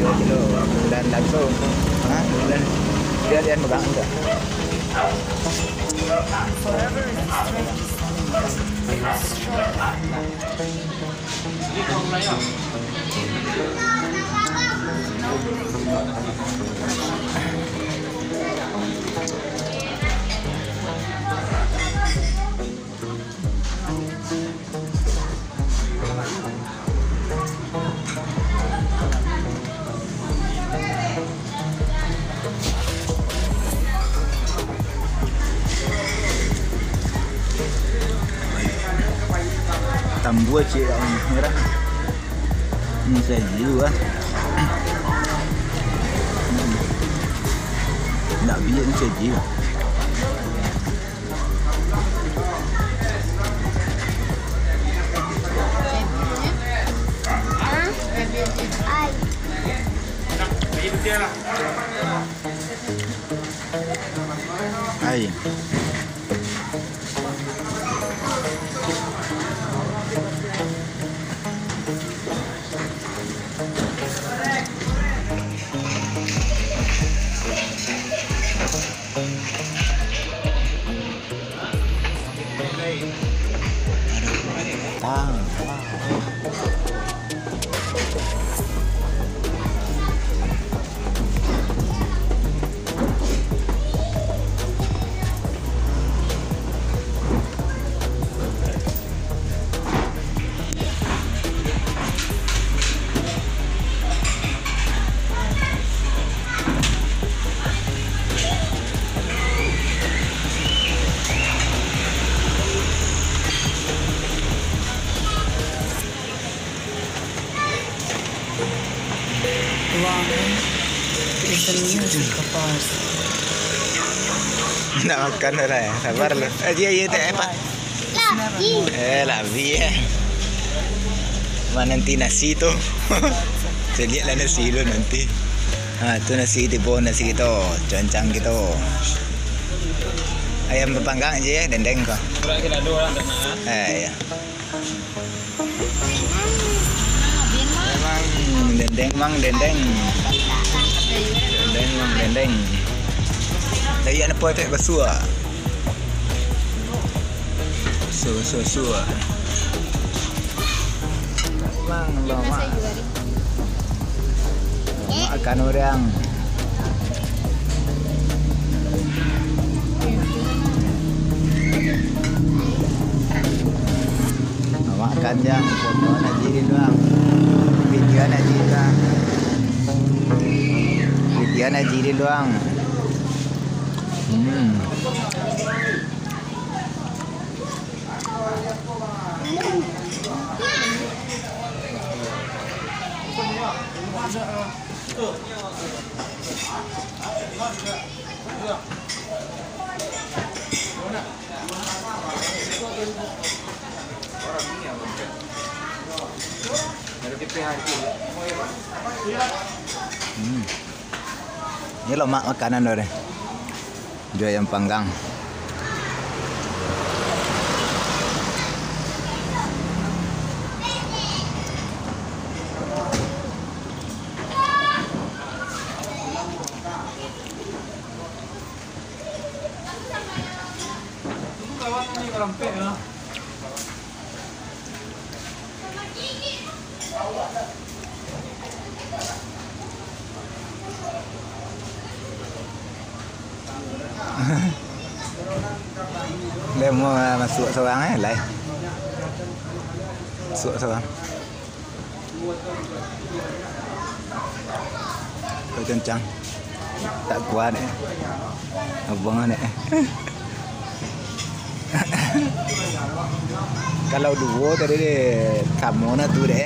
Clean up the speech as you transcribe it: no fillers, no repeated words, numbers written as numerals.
Kilo dan langsung. Dan dia megang enggak? Forever is the Tambua cik ini merah. Ini saya jiwa. Nak biar ni saya jiwa. Hai. is the music of ours. Nak makan dah ya, sabar lu. Dia tak apa. Labi. Mana nanti nasi tu? Saya lihat lah nasi lu nanti. Tu nasi tipu nasi kita, cancang kita. Ayam berpanggang je ya, dendeng kau. Berat kita dua orang tak nak. Ya. Memang dendeng. Dendeng. Dari anak puan tak basuh. Basuh. Lama. Makan orang. Makan yang foto najiri doang. Video najiri doang. Ini lemak makanan deh. Jual ayam panggang. Dia mau masuk seorang lai. Masuk seorang. Kau kencang. Tak kuat ni. Abang ni. Kalau dua tadi kamu na tu deh.